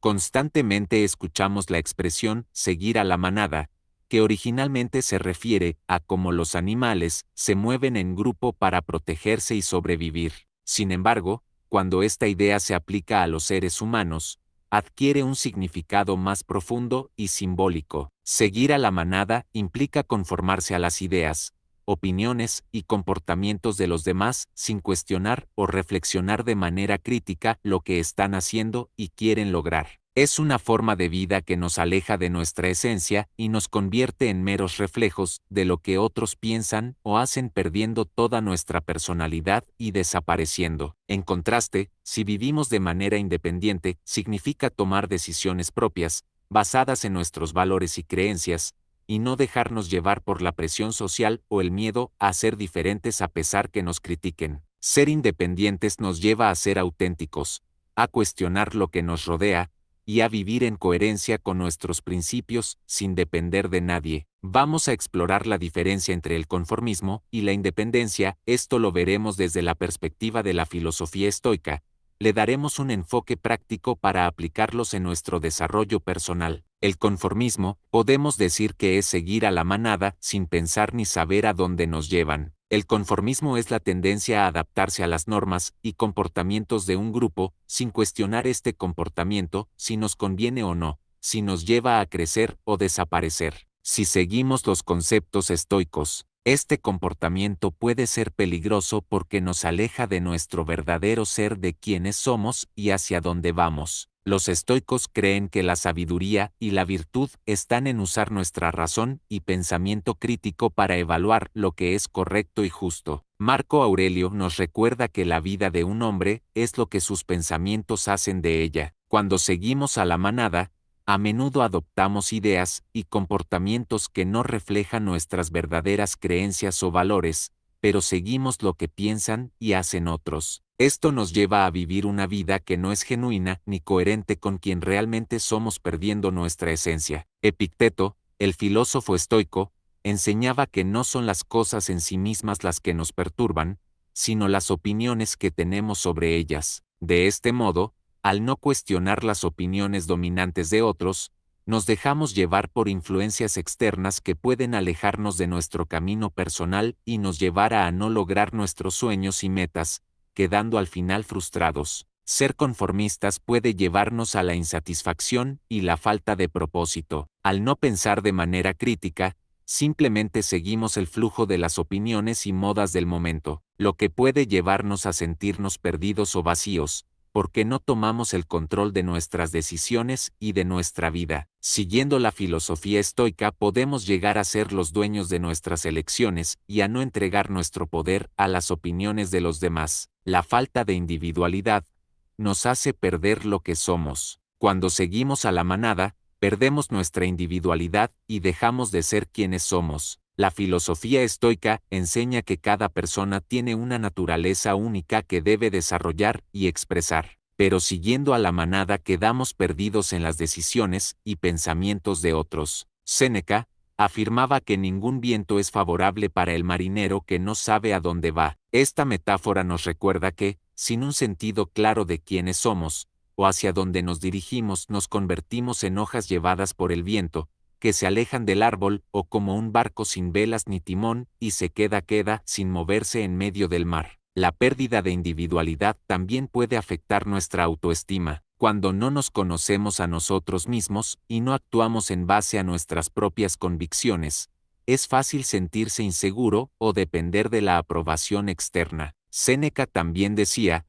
Constantemente escuchamos la expresión seguir a la manada, que originalmente se refiere a cómo los animales se mueven en grupo para protegerse y sobrevivir. Sin embargo, cuando esta idea se aplica a los seres humanos, adquiere un significado más profundo y simbólico. Seguir a la manada implica conformarse a las ideas, opiniones y comportamientos de los demás sin cuestionar o reflexionar de manera crítica lo que están haciendo y quieren lograr. Es una forma de vida que nos aleja de nuestra esencia y nos convierte en meros reflejos de lo que otros piensan o hacen, perdiendo toda nuestra personalidad y desapareciendo. En contraste, si vivimos de manera independiente, significa tomar decisiones propias, basadas en nuestros valores y creencias, y no dejarnos llevar por la presión social o el miedo a ser diferentes a pesar que nos critiquen. Ser independientes nos lleva a ser auténticos, a cuestionar lo que nos rodea, y a vivir en coherencia con nuestros principios sin depender de nadie. Vamos a explorar la diferencia entre el conformismo y la independencia. Esto lo veremos desde la perspectiva de la filosofía estoica. Le daremos un enfoque práctico para aplicarlos en nuestro desarrollo personal. El conformismo, podemos decir que es seguir a la manada sin pensar ni saber a dónde nos llevan. El conformismo es la tendencia a adaptarse a las normas y comportamientos de un grupo, sin cuestionar este comportamiento, si nos conviene o no, si nos lleva a crecer o desaparecer. Si seguimos los conceptos estoicos, este comportamiento puede ser peligroso porque nos aleja de nuestro verdadero ser, de quienes somos y hacia dónde vamos. Los estoicos creen que la sabiduría y la virtud están en usar nuestra razón y pensamiento crítico para evaluar lo que es correcto y justo. Marco Aurelio nos recuerda que la vida de un hombre es lo que sus pensamientos hacen de ella. Cuando seguimos a la manada, a menudo adoptamos ideas y comportamientos que no reflejan nuestras verdaderas creencias o valores, pero seguimos lo que piensan y hacen otros. Esto nos lleva a vivir una vida que no es genuina ni coherente con quien realmente somos, perdiendo nuestra esencia. Epicteto, el filósofo estoico, enseñaba que no son las cosas en sí mismas las que nos perturban, sino las opiniones que tenemos sobre ellas. De este modo, al no cuestionar las opiniones dominantes de otros, nos dejamos llevar por influencias externas que pueden alejarnos de nuestro camino personal y nos llevar a no lograr nuestros sueños y metas, quedando al final frustrados. Ser conformistas puede llevarnos a la insatisfacción y la falta de propósito. Al no pensar de manera crítica, simplemente seguimos el flujo de las opiniones y modas del momento, lo que puede llevarnos a sentirnos perdidos o vacíos, porque no tomamos el control de nuestras decisiones y de nuestra vida. Siguiendo la filosofía estoica, podemos llegar a ser los dueños de nuestras elecciones y a no entregar nuestro poder a las opiniones de los demás. La falta de individualidad nos hace perder lo que somos. Cuando seguimos a la manada, perdemos nuestra individualidad y dejamos de ser quienes somos. La filosofía estoica enseña que cada persona tiene una naturaleza única que debe desarrollar y expresar, pero siguiendo a la manada quedamos perdidos en las decisiones y pensamientos de otros. Séneca afirmaba que ningún viento es favorable para el marinero que no sabe a dónde va. Esta metáfora nos recuerda que, sin un sentido claro de quiénes somos, o hacia dónde nos dirigimos, nos convertimos en hojas llevadas por el viento, que se alejan del árbol, o como un barco sin velas ni timón, y se queda sin moverse en medio del mar. La pérdida de individualidad también puede afectar nuestra autoestima. Cuando no nos conocemos a nosotros mismos y no actuamos en base a nuestras propias convicciones, es fácil sentirse inseguro o depender de la aprobación externa. Séneca también decía: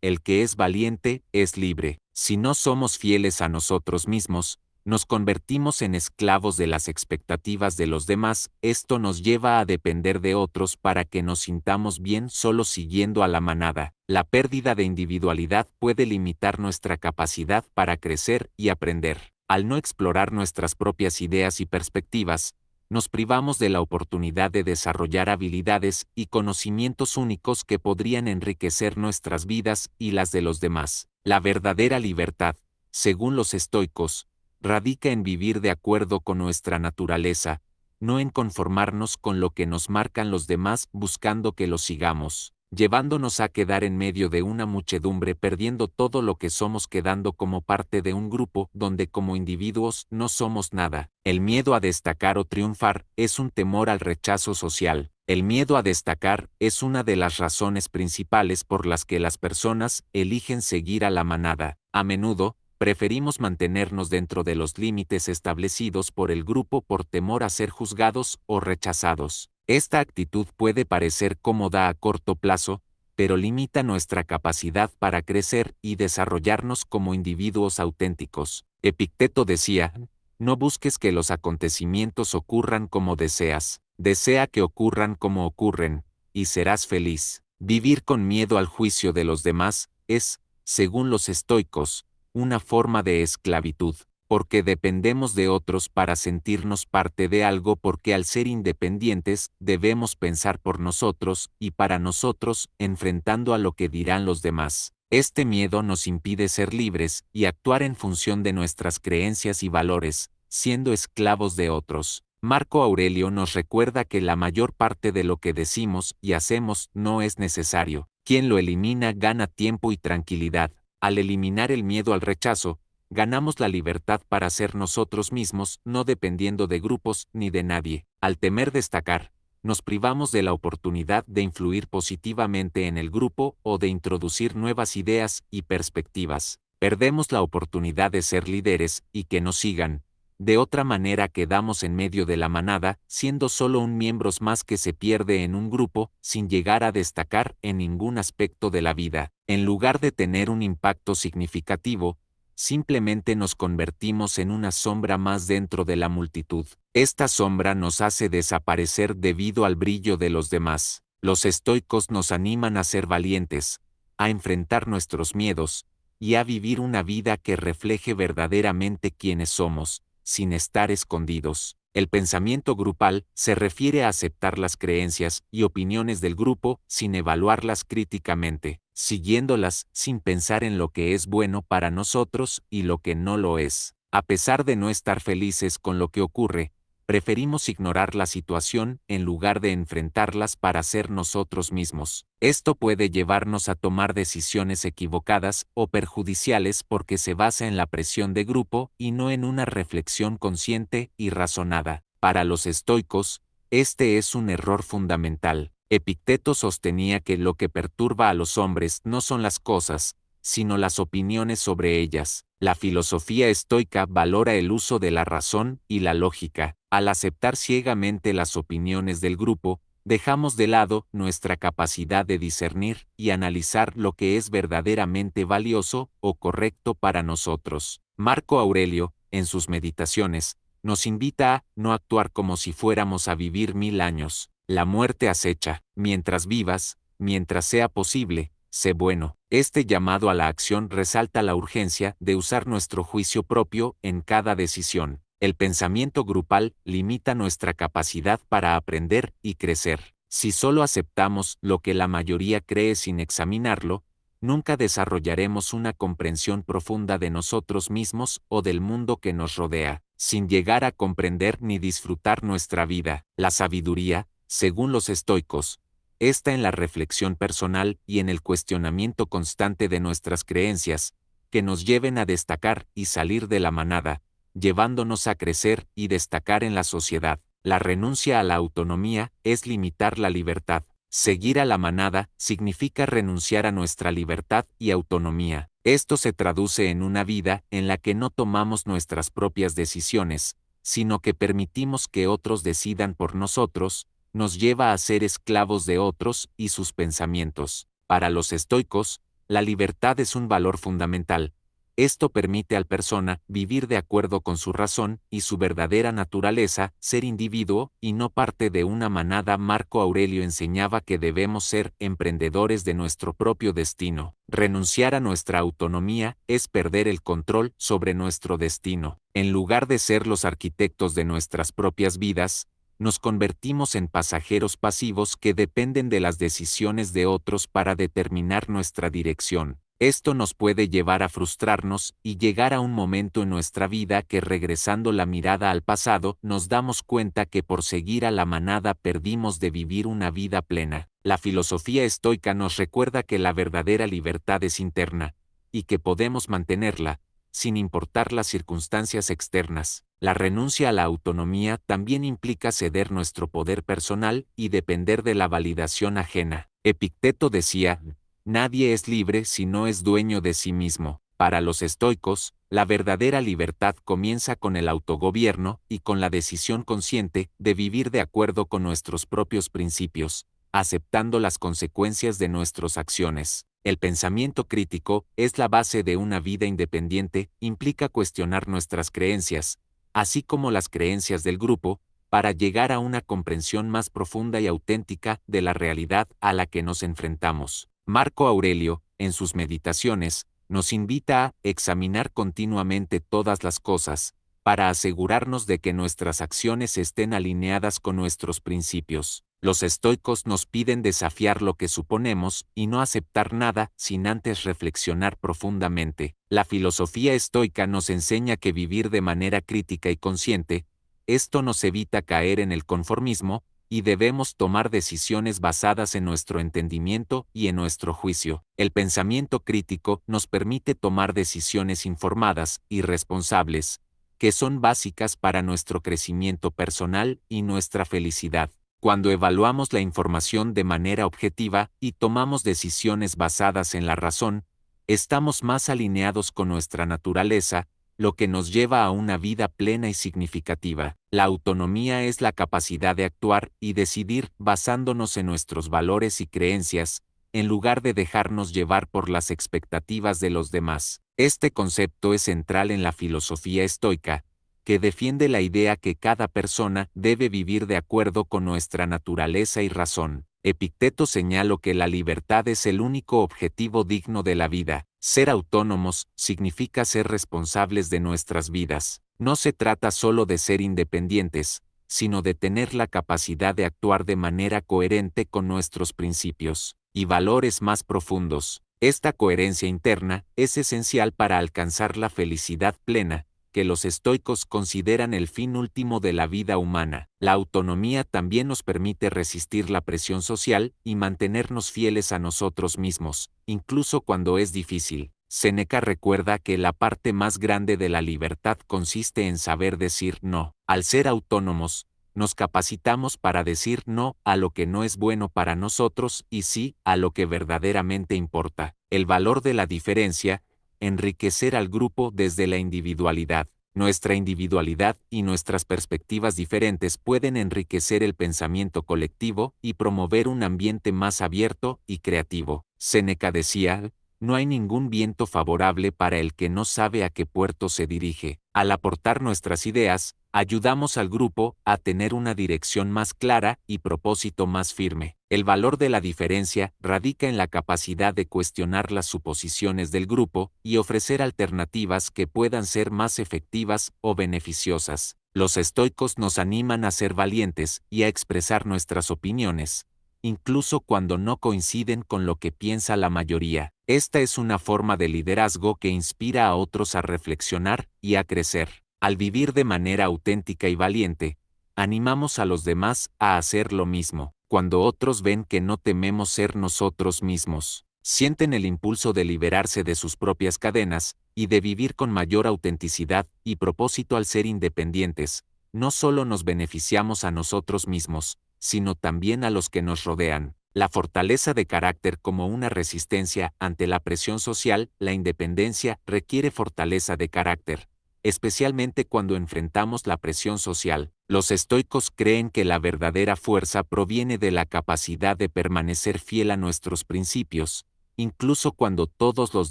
el que es valiente es libre. Si no somos fieles a nosotros mismos, nos convertimos en esclavos de las expectativas de los demás. Esto nos lleva a depender de otros para que nos sintamos bien solo siguiendo a la manada. La pérdida de individualidad puede limitar nuestra capacidad para crecer y aprender. Al no explorar nuestras propias ideas y perspectivas, nos privamos de la oportunidad de desarrollar habilidades y conocimientos únicos que podrían enriquecer nuestras vidas y las de los demás. La verdadera libertad, según los estoicos, radica en vivir de acuerdo con nuestra naturaleza, no en conformarnos con lo que nos marcan los demás buscando que lo sigamos. llevándonos a quedar en medio de una muchedumbre perdiendo todo lo que somos quedando como parte de un grupo donde como individuos no somos nada. El miedo a destacar o triunfar es un temor al rechazo social. El miedo a destacar es una de las razones principales por las que las personas eligen seguir a la manada. A menudo, preferimos mantenernos dentro de los límites establecidos por el grupo por temor a ser juzgados o rechazados. Esta actitud puede parecer cómoda a corto plazo, pero limita nuestra capacidad para crecer y desarrollarnos como individuos auténticos. Epicteto decía, no busques que los acontecimientos ocurran como deseas, desea que ocurran como ocurren, y serás feliz. Vivir con miedo al juicio de los demás es, según los estoicos, una forma de esclavitud, porque dependemos de otros para sentirnos parte de algo porque al ser independientes debemos pensar por nosotros y para nosotros, enfrentando a lo que dirán los demás. Este miedo nos impide ser libres y actuar en función de nuestras creencias y valores, siendo esclavos de otros. Marco Aurelio nos recuerda que la mayor parte de lo que decimos y hacemos no es necesario. Quien lo elimina gana tiempo y tranquilidad. Al eliminar el miedo al rechazo, ganamos la libertad para ser nosotros mismos, no dependiendo de grupos ni de nadie. Al temer destacar, nos privamos de la oportunidad de influir positivamente en el grupo o de introducir nuevas ideas y perspectivas. Perdemos la oportunidad de ser líderes y que nos sigan. De otra manera quedamos en medio de la manada, siendo solo un miembro más que se pierde en un grupo, sin llegar a destacar en ningún aspecto de la vida. En lugar de tener un impacto significativo, simplemente nos convertimos en una sombra más dentro de la multitud. Esta sombra nos hace desaparecer debido al brillo de los demás. Los estoicos nos animan a ser valientes, a enfrentar nuestros miedos, y a vivir una vida que refleje verdaderamente quiénes somos, sin estar escondidos. El pensamiento grupal se refiere a aceptar las creencias y opiniones del grupo sin evaluarlas críticamente, siguiéndolas sin pensar en lo que es bueno para nosotros y lo que no lo es. A pesar de no estar felices con lo que ocurre, preferimos ignorar la situación en lugar de enfrentarlas para ser nosotros mismos. Esto puede llevarnos a tomar decisiones equivocadas o perjudiciales porque se basa en la presión de grupo y no en una reflexión consciente y razonada. Para los estoicos, este es un error fundamental. Epicteto sostenía que lo que perturba a los hombres no son las cosas, sino las opiniones sobre ellas. La filosofía estoica valora el uso de la razón y la lógica. Al aceptar ciegamente las opiniones del grupo, dejamos de lado nuestra capacidad de discernir y analizar lo que es verdaderamente valioso o correcto para nosotros. Marco Aurelio, en sus meditaciones, nos invita a no actuar como si fuéramos a vivir 1000 años. La muerte acecha. Mientras vivas, mientras sea posible, sé bueno. Este llamado a la acción resalta la urgencia de usar nuestro juicio propio en cada decisión. El pensamiento grupal limita nuestra capacidad para aprender y crecer. Si solo aceptamos lo que la mayoría cree sin examinarlo, nunca desarrollaremos una comprensión profunda de nosotros mismos o del mundo que nos rodea, sin llegar a comprender ni disfrutar nuestra vida. La sabiduría, según los estoicos, está en la reflexión personal y en el cuestionamiento constante de nuestras creencias, que nos lleven a destacar y salir de la manada, llevándonos a crecer y destacar en la sociedad. La renuncia a la autonomía es limitar la libertad. Seguir a la manada significa renunciar a nuestra libertad y autonomía. Esto se traduce en una vida en la que no tomamos nuestras propias decisiones, sino que permitimos que otros decidan por nosotros, nos lleva a ser esclavos de otros y sus pensamientos. Para los estoicos, la libertad es un valor fundamental. Esto permite al persona vivir de acuerdo con su razón y su verdadera naturaleza, ser individuo y no parte de una manada. Marco Aurelio enseñaba que debemos ser emprendedores de nuestro propio destino. Renunciar a nuestra autonomía es perder el control sobre nuestro destino. En lugar de ser los arquitectos de nuestras propias vidas, nos convertimos en pasajeros pasivos que dependen de las decisiones de otros para determinar nuestra dirección. Esto nos puede llevar a frustrarnos y llegar a un momento en nuestra vida que regresando la mirada al pasado nos damos cuenta que por seguir a la manada perdimos de vivir una vida plena. La filosofía estoica nos recuerda que la verdadera libertad es interna, y que podemos mantenerla, sin importar las circunstancias externas. La renuncia a la autonomía también implica ceder nuestro poder personal y depender de la validación ajena. Epicteto decía, nadie es libre si no es dueño de sí mismo. Para los estoicos, la verdadera libertad comienza con el autogobierno y con la decisión consciente de vivir de acuerdo con nuestros propios principios, aceptando las consecuencias de nuestras acciones. El pensamiento crítico es la base de una vida independiente, implica cuestionar nuestras creencias, así como las creencias del grupo, para llegar a una comprensión más profunda y auténtica de la realidad a la que nos enfrentamos. Marco Aurelio, en sus Meditaciones, nos invita a examinar continuamente todas las cosas, para asegurarnos de que nuestras acciones estén alineadas con nuestros principios. Los estoicos nos piden desafiar lo que suponemos y no aceptar nada sin antes reflexionar profundamente. La filosofía estoica nos enseña que vivir de manera crítica y consciente, esto nos evita caer en el conformismo, y debemos tomar decisiones basadas en nuestro entendimiento y en nuestro juicio. El pensamiento crítico nos permite tomar decisiones informadas y responsables, que son básicas para nuestro crecimiento personal y nuestra felicidad. Cuando evaluamos la información de manera objetiva y tomamos decisiones basadas en la razón, estamos más alineados con nuestra naturaleza, lo que nos lleva a una vida plena y significativa. La autonomía es la capacidad de actuar y decidir basándonos en nuestros valores y creencias, en lugar de dejarnos llevar por las expectativas de los demás. Este concepto es central en la filosofía estoica, que defiende la idea que cada persona debe vivir de acuerdo con nuestra naturaleza y razón. Epicteto señaló que la libertad es el único objetivo digno de la vida. Ser autónomos significa ser responsables de nuestras vidas. No se trata solo de ser independientes, sino de tener la capacidad de actuar de manera coherente con nuestros principios y valores más profundos. Esta coherencia interna es esencial para alcanzar la felicidad plena, que los estoicos consideran el fin último de la vida humana. La autonomía también nos permite resistir la presión social y mantenernos fieles a nosotros mismos, incluso cuando es difícil. Séneca recuerda que la parte más grande de la libertad consiste en saber decir no. Al ser autónomos, nos capacitamos para decir no a lo que no es bueno para nosotros y sí a lo que verdaderamente importa. El valor de la diferencia, enriquecer al grupo desde la individualidad. Nuestra individualidad y nuestras perspectivas diferentes pueden enriquecer el pensamiento colectivo y promover un ambiente más abierto y creativo. Séneca decía, no hay ningún viento favorable para el que no sabe a qué puerto se dirige. Al aportar nuestras ideas, ayudamos al grupo a tener una dirección más clara y propósito más firme. El valor de la diferencia radica en la capacidad de cuestionar las suposiciones del grupo y ofrecer alternativas que puedan ser más efectivas o beneficiosas. Los estoicos nos animan a ser valientes y a expresar nuestras opiniones, incluso cuando no coinciden con lo que piensa la mayoría. Esta es una forma de liderazgo que inspira a otros a reflexionar y a crecer. Al vivir de manera auténtica y valiente, animamos a los demás a hacer lo mismo. Cuando otros ven que no tememos ser nosotros mismos, sienten el impulso de liberarse de sus propias cadenas y de vivir con mayor autenticidad y propósito. Al ser independientes, no solo nos beneficiamos a nosotros mismos, sino también a los que nos rodean. La fortaleza de carácter como una resistencia ante la presión social. La independencia requiere fortaleza de carácter, especialmente cuando enfrentamos la presión social. Los estoicos creen que la verdadera fuerza proviene de la capacidad de permanecer fiel a nuestros principios, incluso cuando todos los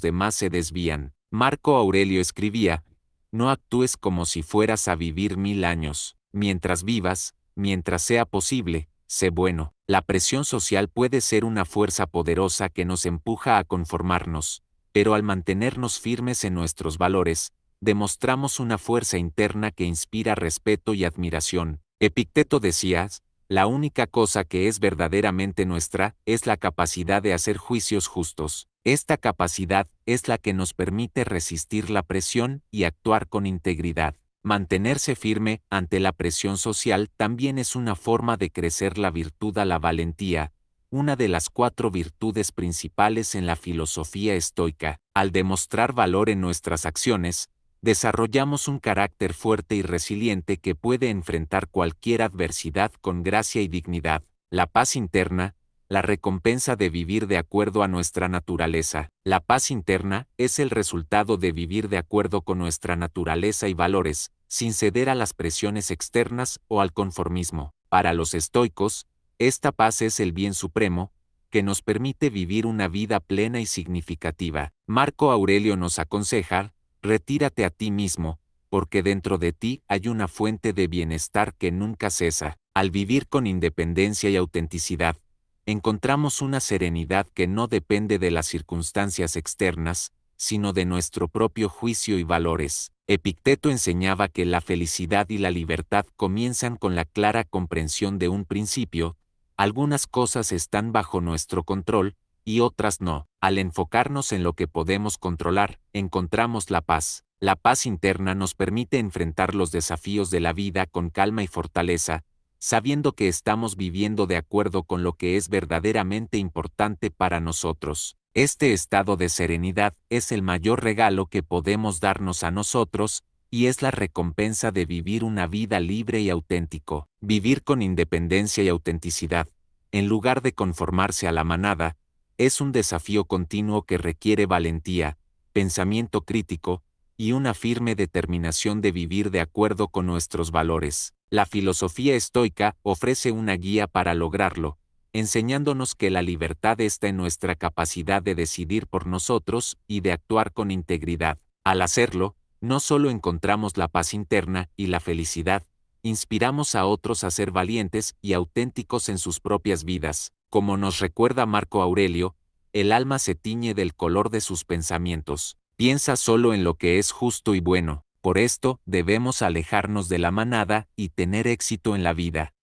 demás se desvían. Marco Aurelio escribía, no actúes como si fueras a vivir 1000 años. Mientras vivas, mientras sea posible, sé bueno. La presión social puede ser una fuerza poderosa que nos empuja a conformarnos, pero al mantenernos firmes en nuestros valores, demostramos una fuerza interna que inspira respeto y admiración. Epicteto decía, la única cosa que es verdaderamente nuestra es la capacidad de hacer juicios justos. Esta capacidad es la que nos permite resistir la presión y actuar con integridad. Mantenerse firme ante la presión social también es una forma de crecer la virtud a la valentía, una de las 4 virtudes principales en la filosofía estoica. Al demostrar valor en nuestras acciones, desarrollamos un carácter fuerte y resiliente que puede enfrentar cualquier adversidad con gracia y dignidad. La paz interna, la recompensa de vivir de acuerdo a nuestra naturaleza. La paz interna es el resultado de vivir de acuerdo con nuestra naturaleza y valores, sin ceder a las presiones externas o al conformismo. Para los estoicos, esta paz es el bien supremo, que nos permite vivir una vida plena y significativa. Marco Aurelio nos aconseja: retírate a ti mismo, porque dentro de ti hay una fuente de bienestar que nunca cesa. Al vivir con independencia y autenticidad, encontramos una serenidad que no depende de las circunstancias externas, sino de nuestro propio juicio y valores. Epicteto enseñaba que la felicidad y la libertad comienzan con la clara comprensión de un principio: algunas cosas están bajo nuestro control, y otras no. Al enfocarnos en lo que podemos controlar, encontramos la paz. La paz interna nos permite enfrentar los desafíos de la vida con calma y fortaleza, sabiendo que estamos viviendo de acuerdo con lo que es verdaderamente importante para nosotros. Este estado de serenidad es el mayor regalo que podemos darnos a nosotros, y es la recompensa de vivir una vida libre y auténtico. Vivir con independencia y autenticidad, en lugar de conformarse a la manada, es un desafío continuo que requiere valentía, pensamiento crítico, y una firme determinación de vivir de acuerdo con nuestros valores. La filosofía estoica ofrece una guía para lograrlo, enseñándonos que la libertad está en nuestra capacidad de decidir por nosotros y de actuar con integridad. Al hacerlo, no solo encontramos la paz interna y la felicidad, inspiramos a otros a ser valientes y auténticos en sus propias vidas. Como nos recuerda Marco Aurelio, el alma se tiñe del color de sus pensamientos. Piensa solo en lo que es justo y bueno. Por esto, debemos alejarnos de la manada y tener éxito en la vida.